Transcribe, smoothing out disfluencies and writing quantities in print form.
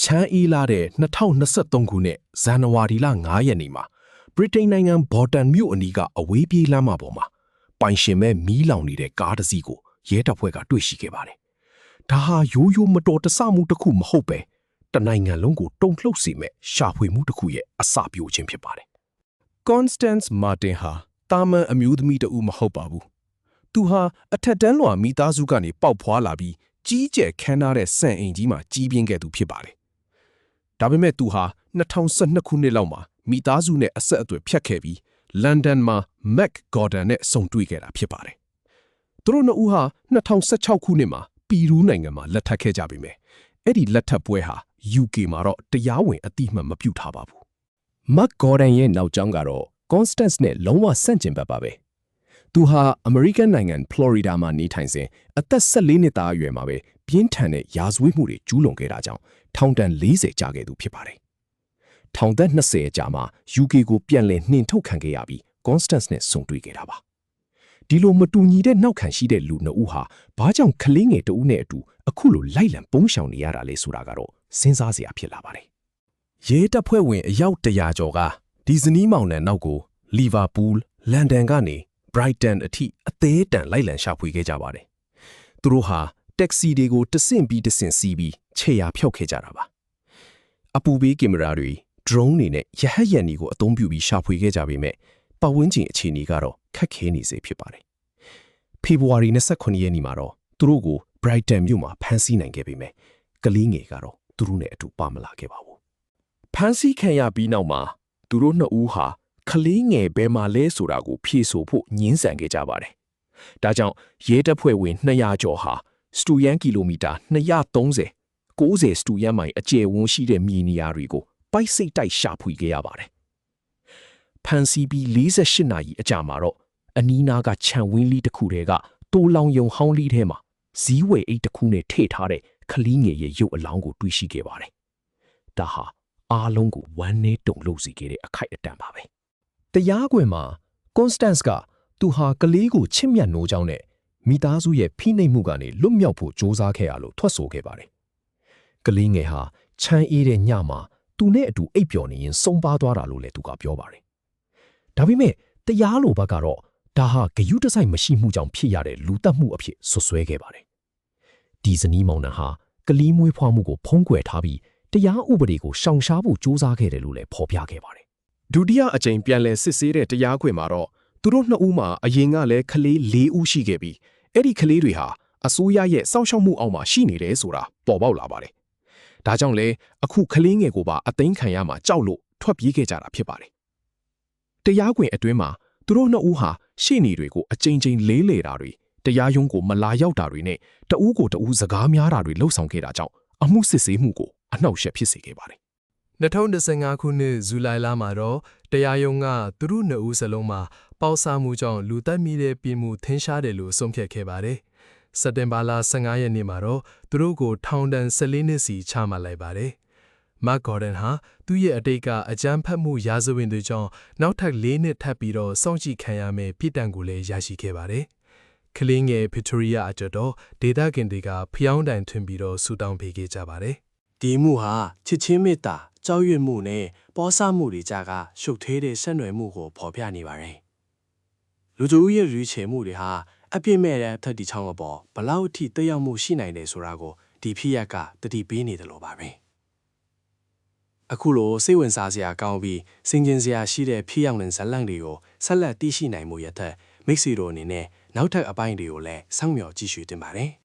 ချမ်းအေးလာတဲ့2023ခုနှစ်ဇန်နဝါရီလ9ရက်နေ့မှာဗြိတိန်နိုင်ငံဘော်တန်မြို့အနီးကအဝေးပြေးလမ်းမပေါ်မှာပိုင်ရှင်မဲ့မီးလောင်နေတဲ့ကားတစ်စီးကိုရဲတပ်ဖွဲ့ကတွေ့ရှိခဲ့ပါတယ်။ဒါဟာရိုးရိုးမတော်တဆမှုတစ်ခုမဟုတ်ပဲတနိုင်ငံလုံးကိုတုန်လှုပ်စေမဲ့ရှာဖွေမှုတစ်ခုရဲ့အစပျိုးခြင်းဖြစ်ပါတယ်။ Constance Martin ဟာတာမန်အမျိုးသမီးတဦးမဟုတ်ပါဘူး။သူဟာအထက်တန်းလွှာမိသားစုကနေပေါက်ဖွာလာပြီးကြီးကျယ်ခမ်းနားတဲ့စံအိမ်ကြီးမှာကြီးပြင်းခဲ့သူဖြစ်ပါတယ်။ဒါပေမဲ့သူဟာ2012ခုနှစ်လောက်မှာမိသားစုနဲ့အဆက်အသွယ်ဖြတ်ခဲ့ပြီးလန်ဒန်မှာ Mac Gordon နဲ့ဆုံတွေ့ခဲ့တာဖြစ်ပါတယ်။သူတို့နှစ်ဦးဟာ2016ခုနှစ်မှာပီရူးနိုင်ငံမှာလက်ထပ်ခဲ့ကြပေမဲ့အဲ့ဒီလက်ထပ်ပွဲဟာ UK မှာတော့တရားဝင်အတိအမှတ်မပြုထားပါဘူး။ Mac Gordon ရဲ့နောက်ကျောင်းကတော့ Constance နဲ့လုံးဝဆန့်ကျင်ဘက်ပါပဲ။သူဟာအမေရိကန်နိုင်ငံဖလော်ရီဒါမှာနေထိုင်စဉ်အသက်14နှစ်သားအရွယ်မှာပဲပြင်းထန်တဲ့ရာဇဝတ်မှုတွေကျူးလွန်ခဲ့တာကြောင့်ထောင်ဒဏ်40ကြာခဲ့သူဖြစ်ပါတယ်။ထောင်သက်20အကြာမှာ UK ကိုပြန်လည်နှင်ထုတ်ခံခဲ့ရပြီး Constance နဲ့ဆုံတွေ့ခဲ့တာပါ။ဒီလိုမတူညီတဲ့နောက်ခံရှိတဲ့လူနှစ်ဦးဟာဘာကြောင့်ကလေးငယ်တဦးနဲ့အတူအခုလိုလိုက်လံပုန်းရှောင်နေရတာလဲဆိုတာကတော့စဉ်းစားစရာဖြစ်လာပါတယ်။ရဲတပ်ဖွဲ့ဝင်အယောက်100ကျော်ကဒီဇနီးမောင်နှံနောက်ကိုလီဗာပူးလ်၊လန်ဒန်ကနေ Brighton အထိအသေးတန်လိုက်လံရှာဖွေခဲ့ကြပါတယ်။သူတို့ဟာတက္ကစီတွေကိုတဆင့်ပြီးတဆင့်စီးပြီးခြေရာဖျောက်ခဲ့ကြတာပါ။အပူပေးကင်မရာတွေ drone တွေနဲ့ရဟတ်ယာဉ်တွေကိုအသုံးပြုပြီးရှာဖွေခဲ့ကြပေမဲ့ပတ်ဝန်းကျင်အခြေအနေကတော့ခက်ခဲနေစေဖြစ်ပါတယ်။ဖေဖော်ဝါရီ29ရက်နေ့မှာတော့သူတို့ကို Brighton မြို့မှာဖမ်းဆီးနိုင်ခဲ့ပေမဲ့ကလေးငယ်ကတော့သူတို့နဲ့အတူပါမလာခဲ့ပါဘူး။ဖမ်းဆီးခံရပြီးနောက်မှာသူတို့နှစ်ဦးဟာကလေးငယ်ဘယ်မှာလဲဆိုတာကိုဖြေဆိုဖို့ညှင်းဆန်ခဲ့ကြပါတယ်။ဒါကြောင့်ရဲတပ်ဖွဲ့ဝင်200ကျော်ဟာစတူယန်ကီလိုမီတာ230 90စတူယန်မိုင်အကျယ်ဝန်းရှိတဲ့မြေနေရာတွေကိုပိုက်စိတ်တိုက်ရှာဖွေခဲ့ရပါတယ်။ဖန်စီပြီး48နာရီအကြာမှာတော့အနီးနားကခြံဝင်းလီတစ်ခုတည်းကတိုးလောင်ယုံဟောင်းလီထဲမှာဇီးဝဲအိတ်တစ်ခုနဲ့ထည့်ထားတဲ့ကလေးငယ်ရဲ့ရုပ်အလောင်းကိုတွေ့ရှိခဲ့ပါတယ်။ဒါဟာအားလုံးကိုဝမ်းနည်းတုန်လှုပ်စေခဲ့တဲ့အခိုက်အတန့်ပါပဲ။တရားခွင်မှာ Constance ကသူဟာကလေးကိုချစ်မြတ်နိုးကြောင်းနဲ့မိသားစုရဲ့ဖိနှိပ်မှုကနေလွတ်မြောက်ဖို့ကြိုးစားခဲ့ရလို့ထွက်ဆိုခဲ့ပါတယ်။ကလေးငယ်ဟာချမ်းအေးတဲ့ညမှာသူနဲ့အတူအိပ်ပျော်နေရင်ဆုံးပါသွားတာလို့လည်းသူကပြောပါတယ်။ဒါပေမဲ့တရားလိုဘက်ကတော့ဒါဟာဂရုတစိုက်မရှိမှုကြောင့်ဖြစ်ရတဲ့လူသတ်မှုအဖြစ်ဆွဆွဲခဲ့ပါတယ်။ဒီဇနီးမောင်နှံဟာကလေးမွေးဖွားမှုကိုဖုံးကွယ်ထားပြီးတရားဥပဒေကိုရှောင်ရှားဖို့ကြိုးစားခဲ့တယ်လို့လည်းဖော်ပြခဲ့ပါတယ်။ဒုတိယအကြိမ်ပြန်လည်စစ်ဆေးတဲ့တရားခွင်မှာတော့သူတို့နှစ်ဦးမှာအရင်ကလည်းကလေး4ဦးရှိခဲ့ပြီးအဲ့ဒီကလေးတွေဟာအစိုးရရဲ့စောင့်ရှောက်မှုအောက်မှာရှိနေတယ်ဆိုတာပေါ်ပေါက်လာပါတယ်။ဒါကြောင့်လဲအခုကလေးငယ်ကိုပါအသိမ်းခံရမှာကြောက်လို့ထွက်ပြေးခဲ့ကြတာဖြစ်ပါတယ်။တရားခွင်အတွင်းမှာသူတို့နှစ်ဦးဟာရှေ့နေတွေကိုအကြိမ်ကြိမ်လေးလေတာတွေတရားရုံးကိုမလာရောက်တာတွေနဲ့တဦးကိုတဦးစကားများတာတွေလှုပ်ဆောင်ခဲ့တာကြောင့်အမှုစစ်ဆေးမှုကိုအနှောက်အယှက်ဖြစ်စေခဲ့ပါတယ်။2015ခုနှစ်ဇူလိုင်လမှာတော့တရားရုံးကသူတို့နှစ်ဦးစလုံးမှာပေါက်စားမှုကြောင့်လူသက်မိတဲ့ပြည်မှုထင်ရှားတယ်လို့ဆုံးဖြတ်ခဲ့ပါတယ်။စက်တင်ဘာလ15ရက်နေ့မှာတော့သူတို့ကိုထောင်ဒဏ်14နှစ်စီချမှတ်လိုက်ပါတယ်။ Mac Gordon ဟာသူ့ရဲ့အတိတ်ကအကြမ်းဖက်မှုရာဇဝင်တွေကြောင့်နောက်ထပ်4နှစ်ထပ်ပြီးတော့စောင့်ကြည့်ခံရမယ့်ပြည်တံကိုလည်းရရှိခဲ့ပါတယ်။ကလေးငယ် Victoria အကြတော့ဒေသခံတွေကဖျောင်းတိုင်ထွင်ပြီးတော့ဆူတောင်းပေးခဲ့ကြပါတယ်။ဒီမှုဟာချစ်ချင်းမေတ္တာကြောက်ရွံ့မှုနဲ့ပေါ်ဆမှုတွေကြားကရှုပ်ထွေးတဲ့ဆက်နွယ်မှုကိုဖော်ပြနေပါတယ်။လူတို့ရဲ့ရွေးချယ်မှုတွေဟာအပြစ်မဲ့တဲ့ထက်ဒီချောင်းအပေါ်ဘလောက်အထိတက်ရောက်မှုရှိနိုင်တယ်ဆိုတာကိုဒီဖြစ်ရကတတိပေးနေတယ်လို့ပါပဲ။အခုလိုစိတ်ဝင်စားစရာကောင်းပြီးစင်ကျင်စရာရှိတဲ့ဖြစ်ရောက်တဲ့ဇာတ်လမ်းတွေကိုဆက်လက်သိရှိနိုင်မှုရတဲ့မိတ်ဆွေတို့အနေနဲ့နောက်ထပ်အပိုင်းတွေကိုလည်းစောင့်မျှော်ကြည့်ရှုတင်ပါတယ်။